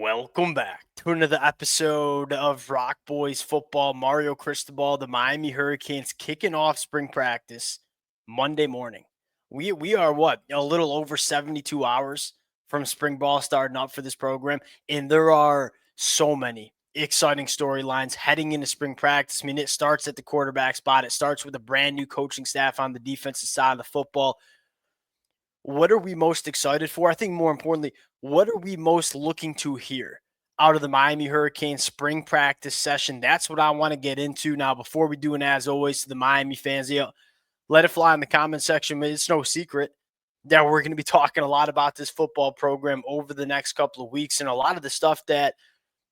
Welcome back to another episode of Rock Boys Football. Mario Cristobal, the Miami Hurricanes kicking off spring practice Monday morning. We are a little over 72 hours from spring ball starting up for this program, and there are so many exciting storylines heading into spring practice. I mean, it starts at the quarterback spot. It starts with a brand new coaching staff on the defensive side of the football. What are we most excited for? I think more importantly, what are we most looking to hear out of the Miami Hurricanes spring practice session? That's what I want to get into now. Before we do, and as always, to the Miami fans, let it fly in the comment section. It's no secret that we're going to be talking a lot about this football program over the next couple of weeks, and a lot of the stuff that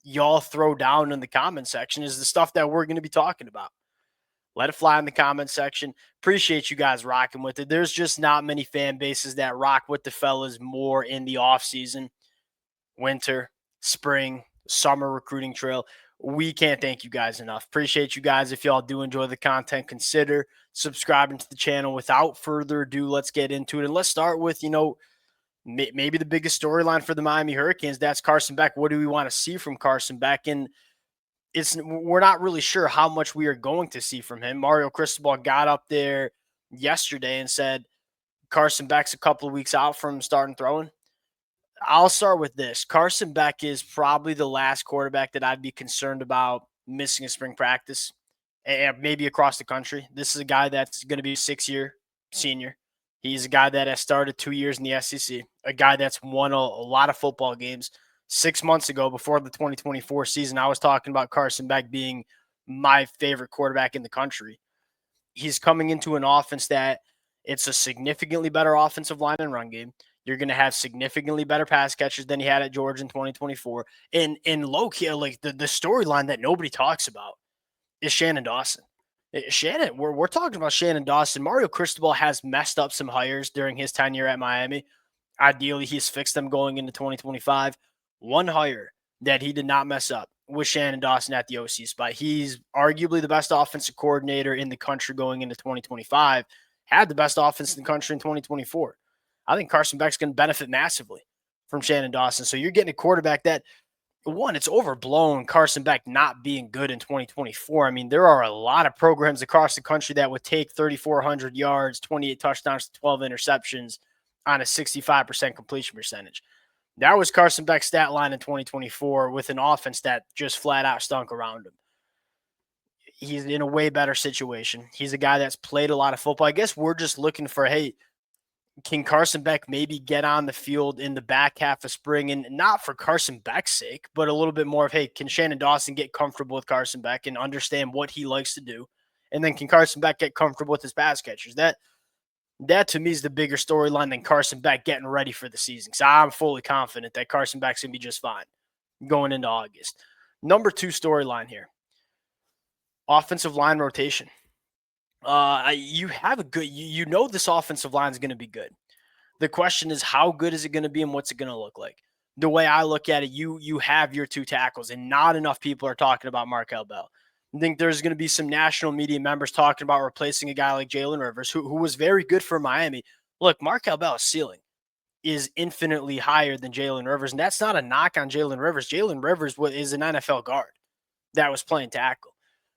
y'all throw down in the comment section is the stuff that we're going to be talking about. Let it fly in the comment section. Appreciate you guys rocking with it. There's just not many fan bases that rock with the fellas more in the off season, winter, spring, summer recruiting trail. We can't thank you guys enough. Appreciate you guys. If y'all do enjoy the content, consider subscribing to the channel. Without further ado, let's get into it. And let's start with, maybe the biggest storyline for the Miami Hurricanes. That's Carson Beck. What do we want to see from Carson Beck? And we're not really sure how much we are going to see from him. Mario Cristobal got up there yesterday and said Carson Beck's a couple of weeks out from starting throwing. I'll start with this. Carson Beck is probably the last quarterback that I'd be concerned about missing a spring practice, and maybe across the country. This is a guy that's going to be a 6-year senior. He's a guy that has started 2 years in the SEC, a guy that's won a lot of football games. 6 months ago, before the 2024 season, I was talking about Carson Beck being my favorite quarterback in the country. He's coming into an offense that it's a significantly better offensive line and run game. You're going to have significantly better pass catchers than he had at Georgia in 2024. And low key, like the storyline that nobody talks about is Shannon Dawson. We're talking about Shannon Dawson. Mario Cristobal has messed up some hires during his tenure at Miami. Ideally, he's fixed them going into 2025. One hire that he did not mess up was Shannon Dawson at the OC spot. He's arguably the best offensive coordinator in the country going into 2025, had the best offense in the country in 2024. I think Carson Beck's going to benefit massively from Shannon Dawson. So you're getting a quarterback that, one, it's overblown Carson Beck not being good in 2024. I mean, there are a lot of programs across the country that would take 3,400 yards, 28 touchdowns, 12 interceptions on a 65% completion percentage. That was Carson Beck's stat line in 2024 with an offense that just flat out stunk around him. He's in a way better situation. He's a guy that's played a lot of football. I guess we're just looking for, hey, can Carson Beck maybe get on the field in the back half of spring? And not for Carson Beck's sake, but a little bit more of, hey, can Shannon Dawson get comfortable with Carson Beck and understand what he likes to do? And then can Carson Beck get comfortable with his pass catchers? That to me is the bigger storyline than Carson Beck getting ready for the season. So I'm fully confident that Carson Beck's going to be just fine going into August. Number 2 storyline here. Offensive line rotation. You have a good, you know this offensive line is going to be good. The question is, how good is it going to be and what's it going to look like? The way I look at it, you have your 2 tackles, and not enough people are talking about Markel Bell. I think there's going to be some national media members talking about replacing a guy like Jalen Rivers, who was very good for Miami. Look, Markel Bell's ceiling is infinitely higher than Jalen Rivers, and that's not a knock on Jalen Rivers. Jalen Rivers is an NFL guard that was playing tackle.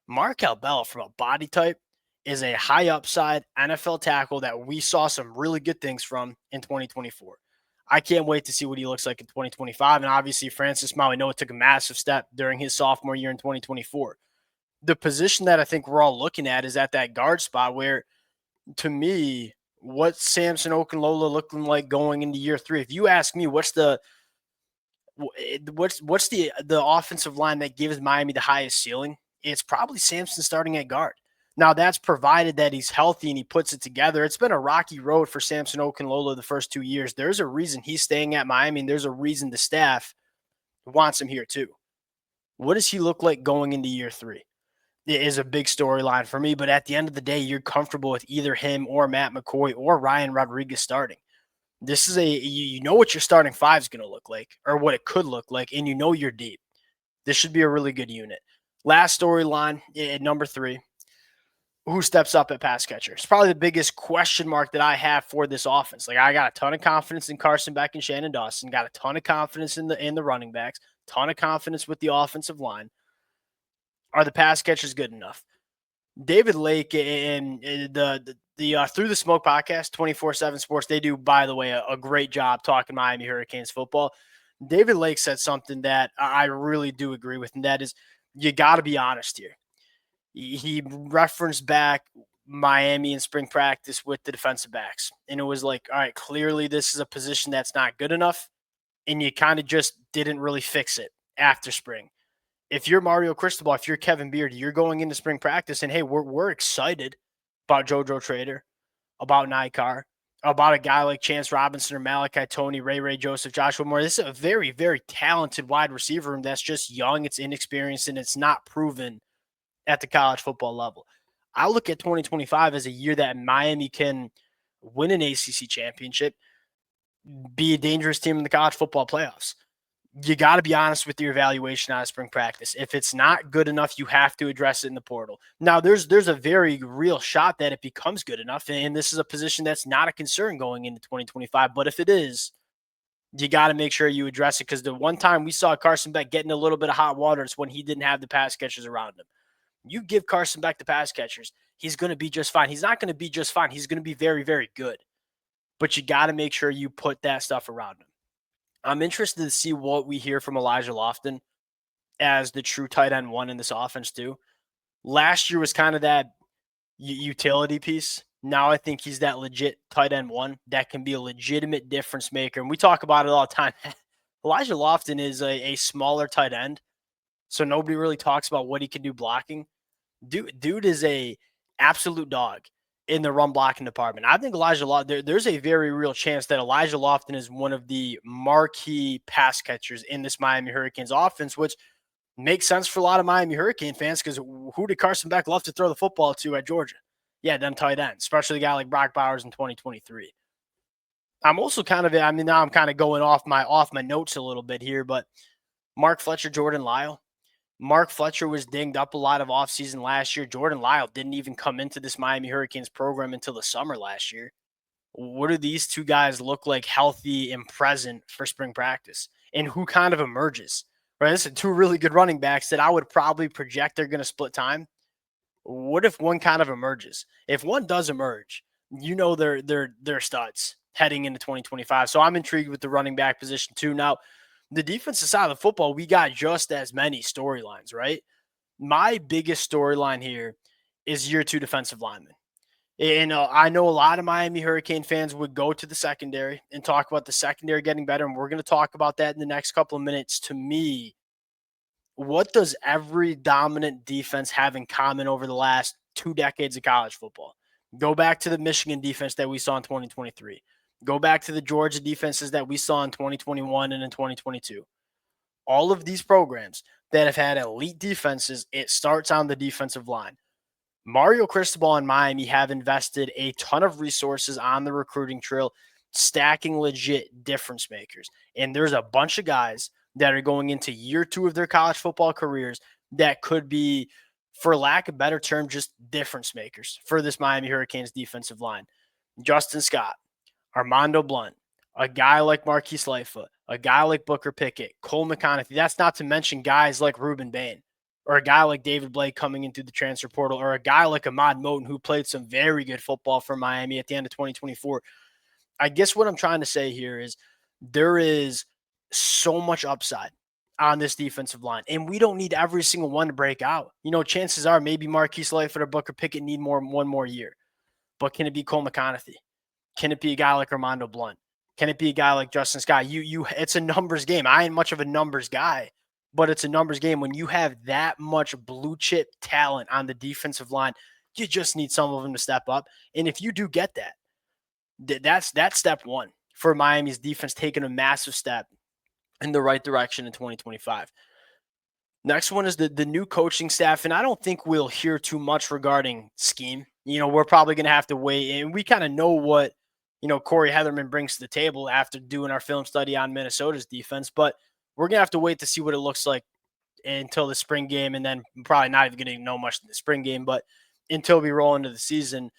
Markel Bell, from a body type, is a high upside NFL tackle that we saw some really good things from in 2024. I can't wait to see what he looks like in 2025. And obviously, Francis Mauigoa took a massive step during his sophomore year in 2024. The position that I think we're all looking at is at that guard spot where, to me, what's Samson Okunlola looking like going into year 3? If you ask me, what's the offensive line that gives Miami the highest ceiling? It's probably Samson starting at guard. Now, that's provided that he's healthy and he puts it together. It's been a rocky road for Samson Okunlola the first 2 years. There's a reason he's staying at Miami, and there's a reason the staff wants him here too. What does he look like going into year 3? It is a big storyline for me, but at the end of the day, you're comfortable with either him or Matt McCoy or Ryan Rodriguez starting. This is you know what your starting 5 is going to look like, or what it could look like, and you know you're deep. This should be a really good unit. Last storyline at number 3. who steps up at pass catcher. It's probably the biggest question mark that I have for this offense. Like, I got a ton of confidence in Carson Beck and Shannon Dawson, got a ton of confidence in the running backs, ton of confidence with the offensive line. Are the pass catchers good enough? David Lake and the Through the Smoke podcast, 24/7 Sports, they do, by the way, a great job talking Miami Hurricanes football. David Lake said something that I really do agree with, and that is you got to be honest here. He referenced back Miami in spring practice with the defensive backs, and it was like, all right, clearly this is a position that's not good enough, and you kind of just didn't really fix it after spring. If you're Mario Cristobal, if you're Kevin Beard, you're going into spring practice and, hey, we're excited about JoJo Trader, about Nikar, about a guy like Chance Robinson or Malachi Tony, Ray Joseph, Joshua Moore. This is a very, very talented wide receiver room that's just young, it's inexperienced, and it's not proven at the college football level. I look at 2025 as a year that Miami can win an ACC championship, be a dangerous team in the college football playoffs. You got to be honest with your evaluation out of spring practice. If it's not good enough, you have to address it in the portal. Now, there's a very real shot that it becomes good enough, and this is a position that's not a concern going into 2025. But if it is, you got to make sure you address it, because the one time we saw Carson Beck getting a little bit of hot water is when he didn't have the pass catchers around him. You give Carson Beck the pass catchers, he's going to be just fine. He's not going to be just fine. He's going to be very, very good. But you got to make sure you put that stuff around him. I'm interested to see what we hear from Elijah Lofton as the true tight end one in this offense too. Last year was kind of that utility piece. Now I think he's that legit tight end one that can be a legitimate difference maker. And we talk about it all the time. Elijah Lofton is a smaller tight end, so nobody really talks about what he can do blocking. Dude is a absolute dog in the run blocking department. I think Elijah Lofton, there's a very real chance that Elijah Lofton is one of the marquee pass catchers in this Miami Hurricanes offense, which makes sense for a lot of Miami Hurricane fans, because who did Carson Beck love to throw the football to at Georgia? Yeah, them tight ends, especially a guy like Brock Bowers in 2023. I'm also now I'm kind of going off my notes a little bit here, but Mark Fletcher, Jordan Lyle. Mark Fletcher was dinged up a lot of offseason last year. Jordan Lyle didn't even come into this Miami Hurricanes program until the summer last year. What do these two guys look like healthy and present for spring practice? And who kind of emerges? Right, this is two really good running backs that I would probably project they're going to split time. What if one kind of emerges? If one does emerge, they're studs heading into 2025. So I'm intrigued with the running back position too. Now, the defensive side of the football, we got just as many storylines, right? My biggest storyline here is year two defensive linemen. And I know a lot of Miami Hurricane fans would go to the secondary and talk about the secondary getting better, and we're going to talk about that in the next couple of minutes. To me, what does every dominant defense have in common over the last 2 decades of college football? Go back to the Michigan defense that we saw in 2023. Go back to the Georgia defenses that we saw in 2021 and in 2022. All of these programs that have had elite defenses, it starts on the defensive line. Mario Cristobal and Miami have invested a ton of resources on the recruiting trail, stacking legit difference makers. And there's a bunch of guys that are going into year two of their college football careers that could be, for lack of a better term, just difference makers for this Miami Hurricanes defensive line. Justin Scott, Armando Blunt, a guy like Marquise Lightfoot, a guy like Booker Pickett, Cole McConaughey. That's not to mention guys like Ruben Bain, or a guy like David Blake coming into the transfer portal, or a guy like Ahmad Moten, who played some very good football for Miami at the end of 2024. I guess what I'm trying to say here is there is so much upside on this defensive line, and we don't need every single one to break out. Chances are maybe Marquise Lightfoot or Booker Pickett need one more year. But can it be Cole McConaughey? Can it be a guy like Armando Blunt? Can it be a guy like Justin Scott? It's a numbers game. I ain't much of a numbers guy, but it's a numbers game. When you have that much blue chip talent on the defensive line, you just need some of them to step up. And if you do get that, that's step one for Miami's defense, taking a massive step in the right direction in 2025. Next one is the new coaching staff, and I don't think we'll hear too much regarding scheme. We're probably going to have to wait, and we kind of know what Corey Hetherman brings to the table after doing our film study on Minnesota's defense, but we're going to have to wait to see what it looks like until the spring game, and then probably not even going to know much in the spring game. But until we roll into the season.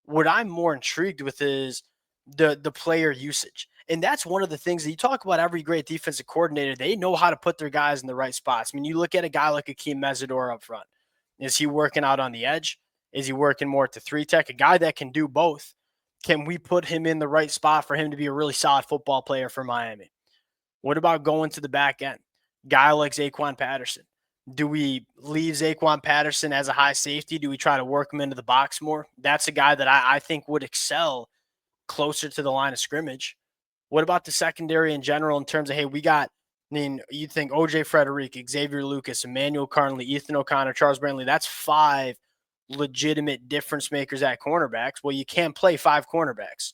What I'm more intrigued with is the player usage. And that's one of the things that you talk about every great defensive coordinator. They know how to put their guys in the right spots. I mean, you look at a guy like Akeem Mesidor up front. Is he working out on the edge? Is he working more at the three tech? A guy that can do both. Can we put him in the right spot for him to be a really solid football player for Miami? What about going to the back end? Guy like Zaquan Patterson. Do we leave Zaquan Patterson as a high safety? Do we try to work him into the box more? That's a guy that I think would excel closer to the line of scrimmage. What about the secondary in general in terms of, hey, we got, I mean, you think OJ Frederick, Xavier Lucas, Emmanuel Carnley, Ethan O'Connor, Charles Brantley, that's 5 legitimate difference makers at cornerbacks. Well, you can't play 5 cornerbacks.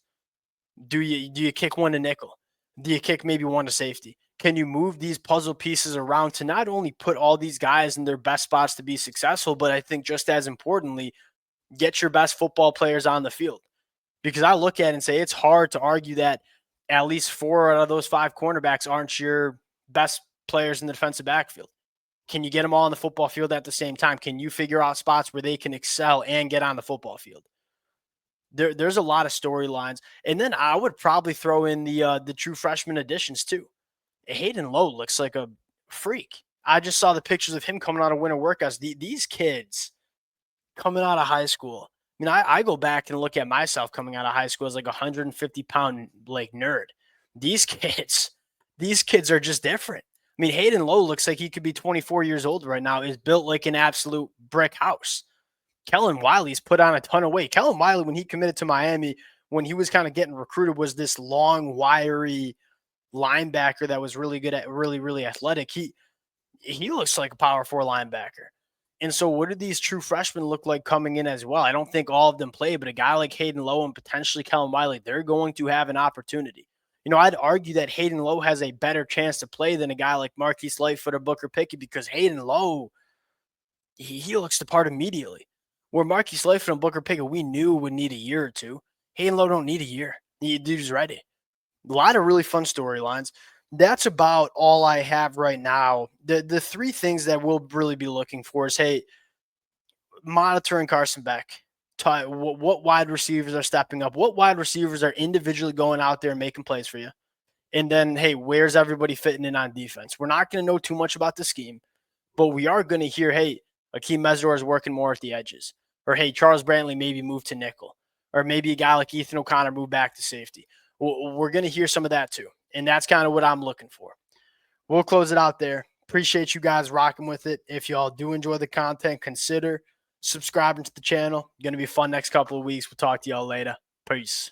Do you kick one to nickel? Do you kick maybe one to safety? Can you move these puzzle pieces around to not only put all these guys in their best spots to be successful, but I think just as importantly, get your best football players on the field? Because I look at it and say it's hard to argue that at least 4 out of those 5 cornerbacks aren't your best players in the defensive backfield. Can you get them all on the football field at the same time? Can you figure out spots where they can excel and get on the football field? There's a lot of storylines. And then I would probably throw in the true freshman additions too. Hayden Lowe looks like a freak. I just saw the pictures of him coming out of winter workouts. These kids coming out of high school. I mean, I go back and look at myself coming out of high school as like a 150-pound like nerd. These kids are just different. I mean, Hayden Lowe looks like he could be 24 years old right now. Is built like an absolute brick house. Kellen Wiley's put on a ton of weight. Kellen Wiley, when he committed to Miami, when he was kind of getting recruited, was this long, wiry linebacker that was really good at really athletic. He looks like a power 4 linebacker. And so what do these true freshmen look like coming in as well? I don't think all of them play, but a guy like Hayden Lowe and potentially Kellen Wiley, they're going to have an opportunity. You know, I'd argue that Hayden Lowe has a better chance to play than a guy like Marquise Lightfoot or Booker Pickett, because Hayden Lowe, he looks the part immediately. Where Marquise Lightfoot and Booker Pickett, we knew would need a year or two. Hayden Lowe don't need a year. The dude's ready. A lot of really fun storylines. That's about all I have right now. The 3 things that we'll really be looking for is, hey, monitoring Carson Beck. What wide receivers are stepping up? What wide receivers are individually going out there and making plays for you? And then, hey, where's everybody fitting in on defense? We're not going to know too much about the scheme, but we are going to hear, hey, Akeem Mesidor is working more at the edges. Or, hey, Charles Brantley maybe moved to nickel. Or maybe a guy like Ethan O'Connor moved back to safety. We're going to hear some of that too. And that's kind of what I'm looking for. We'll close it out there. Appreciate you guys rocking with it. If y'all do enjoy the content, consider subscribing to the channel. Going to be fun next couple of weeks. We'll talk to y'all later. Peace.